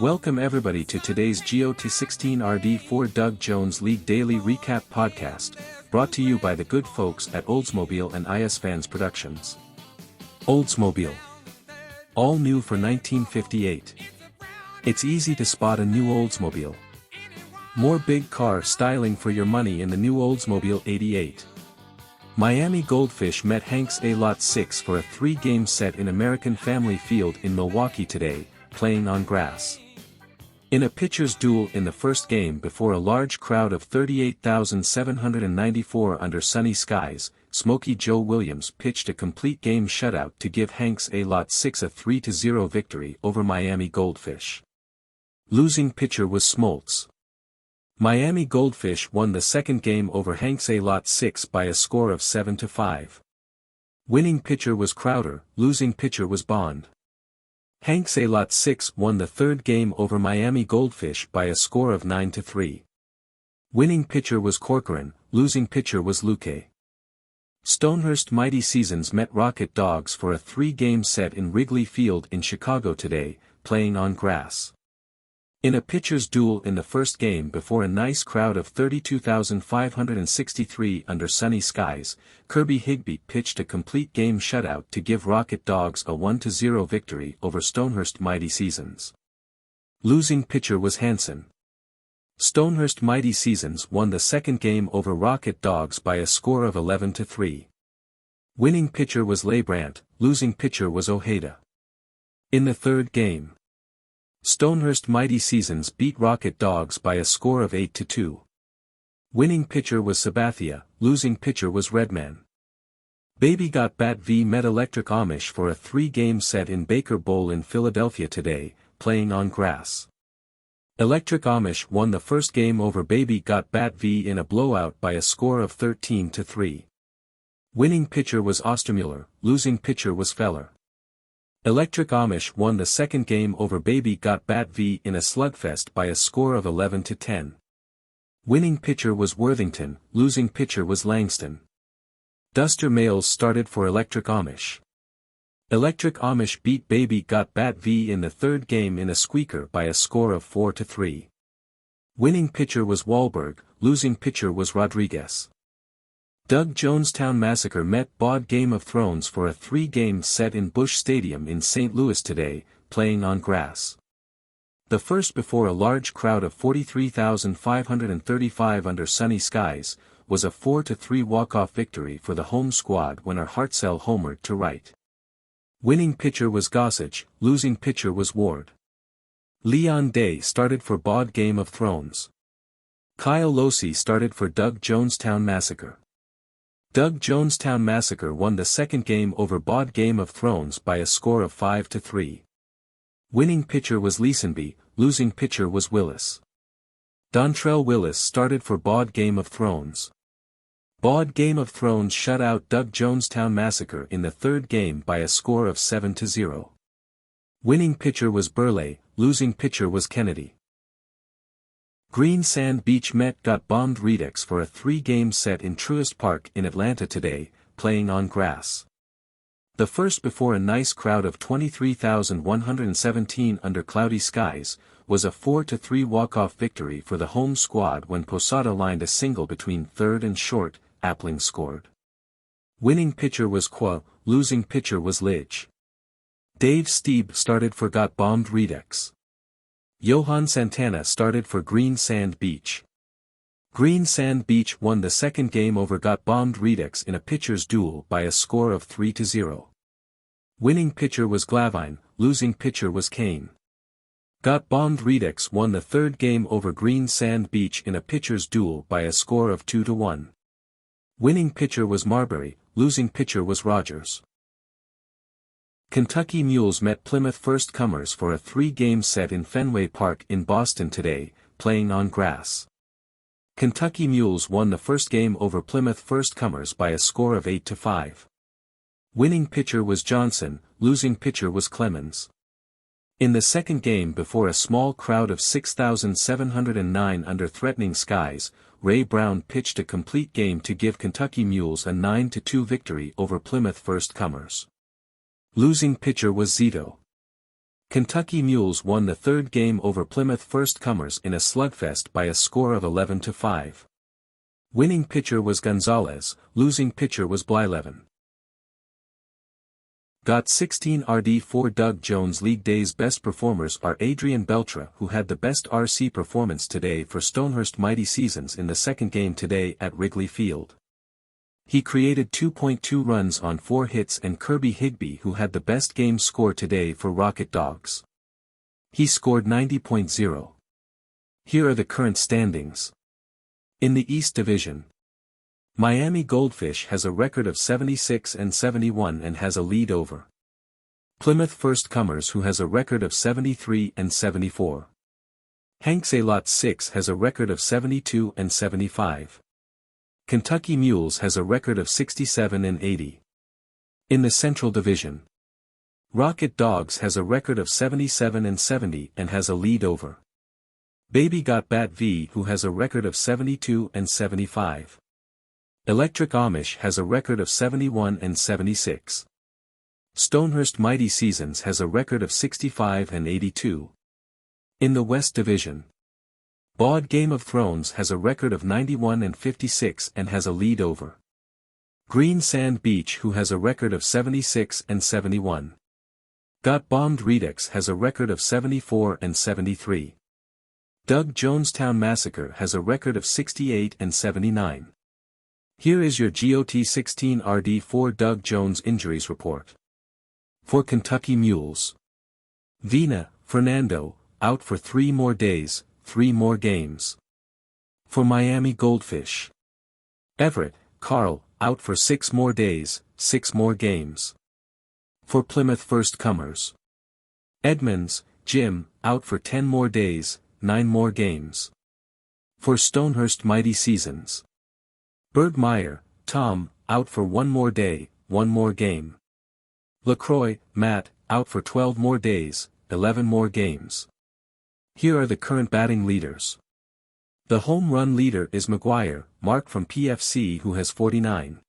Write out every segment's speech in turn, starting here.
Welcome everybody to today's GOT16RD4 Doug Jones League Daily Recap Podcast, brought to you by the good folks at Oldsmobile and IS Fans Productions. Oldsmobile. All new for 1958. It's easy to spot a new Oldsmobile. More big car styling for your money in the new Oldsmobile 88. Miami Goldfish met Hanks A Lot 6 for a 3-game set in American Family Field in Milwaukee today, playing on grass. In a pitcher's duel in the first game before a large crowd of 38,794 under sunny skies, Smokey Joe Williams pitched a complete game shutout to give Hanks A Lot 6 a 3-0 victory over Miami Goldfish. Losing pitcher was Smoltz. Miami Goldfish won the second game over Hanks A Lot 6 by a score of 7-5. Winning pitcher was Crowder, losing pitcher was Bond. Hanks A Lot 6 won the third game over Miami Goldfish by a score of 9-3. Winning pitcher was Corcoran, losing pitcher was Luque. Stonehurst Mighty Seasons met Rocket Dogs for a 3-game set in Wrigley Field in Chicago today, playing on grass. In a pitcher's duel in the first game before a nice crowd of 32,563 under sunny skies, Kirby Higbee pitched a complete game shutout to give Rocket Dogs a 1-0 victory over Stonehurst Mighty Seasons. Losing pitcher was Hansen. Stonehurst Mighty Seasons won the second game over Rocket Dogs by a score of 11-3. Winning pitcher was Leibrandt, losing pitcher was Ojeda. In the third game, Stonehurst Mighty Seasons beat Rocket Dogs by a score of 8-2. Winning pitcher was Sabathia, losing pitcher was Redman. Baby Got Bat v met Electric Amish for a 3-game set in Baker Bowl in Philadelphia today, playing on grass. Electric Amish won the first game over Baby Got Bat v in a blowout by a score of 13-3. Winning pitcher was Ostermuller, losing pitcher was Feller. Electric Amish won the second game over Baby Got Bat v in a slugfest by a score of 11-10. Winning pitcher was Worthington, losing pitcher was Langston. Duster Males started for Electric Amish. Electric Amish beat Baby Got Bat v in the third game in a squeaker by a score of 4-3. Winning pitcher was Wahlberg, losing pitcher was Rodriguez. Doug Jonestown Massacre met Bod Game of Thrones for a 3-game set in Busch Stadium in St. Louis today, playing on grass. The first before a large crowd of 43,535 under sunny skies, was a 4-3 walk-off victory for the home squad when Hartzell homered to right. Winning pitcher was Gossage, losing pitcher was Ward. Leon Day started for Bod Game of Thrones. Kyle Losey started for Doug Jonestown Massacre. Doug Jonestown Massacre won the second game over Bod Game of Thrones by a score of 5-3. Winning pitcher was Leesenby, losing pitcher was Willis. Dontrell Willis started for Bod Game of Thrones. Bod Game of Thrones shut out Doug Jonestown Massacre in the third game by a score of 7-0. Winning pitcher was Burley, losing pitcher was Kennedy. Green Sand Beach Met Got Bombed Redux for a 3-game set in Truist Park in Atlanta today, playing on grass. The first before a nice crowd of 23,117 under cloudy skies, was a 4-3 walk-off victory for the home squad when Posada lined a single between third and short, Appling scored. Winning pitcher was Qua, losing pitcher was Lidge. Dave Stieb started for Got Bombed Redux. Johan Santana started for Green Sand Beach. Green Sand Beach won the second game over Got Bombed Redux in a pitcher's duel by a score of 3-0. Winning pitcher was Glavine, losing pitcher was Kane. Got Bombed Redux won the third game over Green Sand Beach in a pitcher's duel by a score of 2-1. Winning pitcher was Marbury, losing pitcher was Rogers. Kentucky Mules met Plymouth First Comers for a 3-game set in Fenway Park in Boston today, playing on grass. Kentucky Mules won the first game over Plymouth First Comers by a score of 8-5. Winning pitcher was Johnson, losing pitcher was Clemens. In the second game before a small crowd of 6,709 under threatening skies, Ray Brown pitched a complete game to give Kentucky Mules a 9-2 victory over Plymouth First Comers. Losing pitcher was Zito. Kentucky Mules won the third game over Plymouth First Comers in a slugfest by a score of 11-5. Winning pitcher was Gonzalez, losing pitcher was Blyleven. Got 16 RD for Doug Jones. League Day's best performers are Adrian Beltre, who had the best RC performance today for Stonehurst Mighty Seasons in the second game today at Wrigley Field. He created 2.2 runs on 4 hits, and Kirby Higbee, who had the best game score today for Rocket Dogs. He scored 90.0. Here are the current standings. In the East Division, Miami Goldfish has a record of 76-71 and has a lead over Plymouth First Comers, who has a record of 73-74. Hanks A Lot 6 has a record of 72-75. Kentucky Mules has a record of 67-80. In the Central Division, Rocket Dogs has a record of 77-70 and has a lead over Baby Got Bat V, who has a record of 72-75. Electric Amish has a record of 71-76. Stonehurst Mighty Seasons has a record of 65-82. In the West Division, Baud Game of Thrones has a record of 91-56 and has a lead over Green Sand Beach, who has a record of 76-71. Got Bombed Redux has a record of 74-73. Doug Jonestown Massacre has a record of 68-79. Here is your GOT16 RD4 Doug Jones injuries report. For Kentucky Mules, Vina, Fernando, out for 3 more days, 3 more games. For Miami Goldfish, Everett, Carl, out for 6 more days, 6 more games. For Plymouth First Comers, Edmonds, Jim, out for 10 more days, 9 more games. For Stonehurst Mighty Seasons, Bergmeyer, Tom, out for 1 more day, 1 more game. LaCroix, Matt, out for 12 more days, 11 more games. Here are the current batting leaders. The home run leader is McGuire, Mark from PFC, who has 49.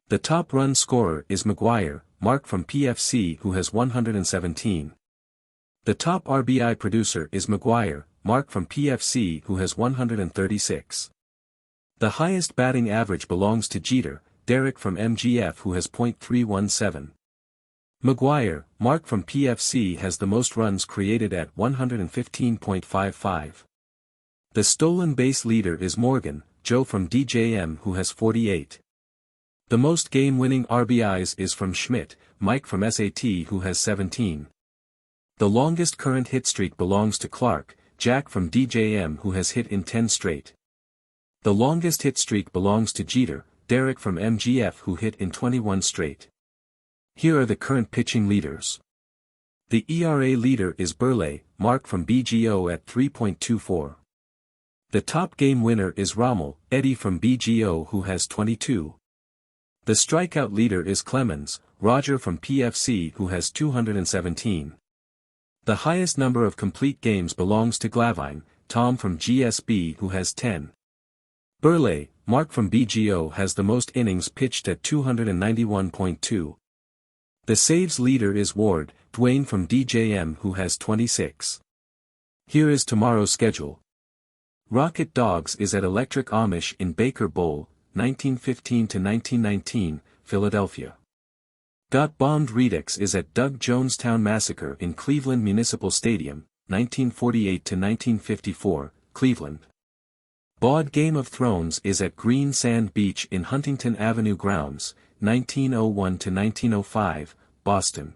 The top run scorer is McGuire, Mark from PFC, who has 117. The top RBI producer is McGuire, Mark from PFC, who has 136. The highest batting average belongs to Jeter, Derek from MGF, who has .317. McGuire, Mark from PFC, has the most runs created at 115.55. The stolen base leader is Morgan, Joe from DJM, who has 48. The most game-winning RBIs is from Schmidt, Mike from SAT, who has 17. The longest current hit streak belongs to Clark, Jack from DJM, who has hit in 10 straight. The longest hit streak belongs to Jeter, Derek from MGF, who hit in 21 straight. Here are the current pitching leaders. The ERA leader is Burley, Mark from BGO at 3.24. The top game winner is Rommel, Eddie from BGO, who has 22. The strikeout leader is Clemens, Roger from PFC, who has 217. The highest number of complete games belongs to Glavine, Tom from GSB, who has 10. Burley, Mark from BGO, has the most innings pitched at 291.2. The saves leader is Ward, Dwayne from DJM, who has 26. Here is tomorrow's schedule. Rocket Dogs is at Electric Amish in Baker Bowl, 1915-1919, Philadelphia. Got Bombed Redux is at Doug Jonestown Massacre in Cleveland Municipal Stadium, 1948-1954, Cleveland. Baud Game of Thrones is at Green Sand Beach in Huntington Avenue Grounds, 1901-1905, Boston.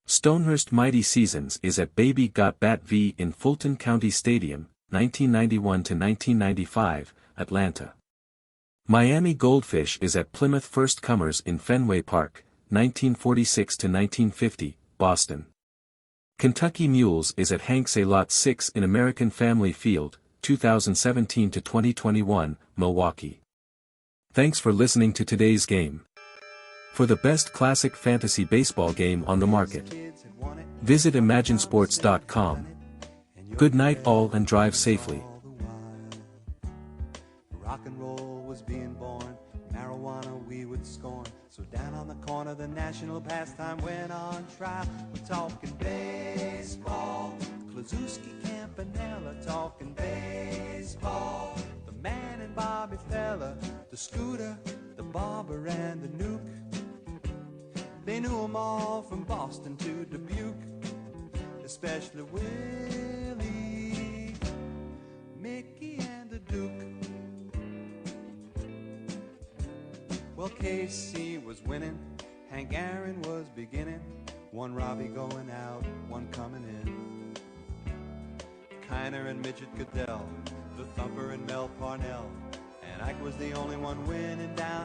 Stonehurst Mighty Seasons is at Baby Got Bat V in Fulton County Stadium, 1991-1995, Atlanta. Miami Goldfish is at Plymouth First Comers in Fenway Park, 1946-1950, Boston. Kentucky Mules is at Hanks A Lot 6 in American Family Field, 2017-2021, Milwaukee. Thanks for listening to today's game. For the best classic fantasy baseball game on the market, visit imaginesports.com. Good night all and drive safely. Rock and roll was being born, marijuana Corner we would scorn. So down on the corner the national pastime went on trial. We're talking baseball, Klazuski, Campanella, talking baseball. The Man and Bobby Fella, the Scooter, the Barber and the Nuke. They knew 'em all from Boston to Dubuque, especially Willie, Mickey and the Duke. Well, Casey was winning, Hank Aaron was beginning, one Robbie going out, one coming in. Kiner and Midget Goodell, the Thumper and Mel Parnell, and Ike was the only one winning down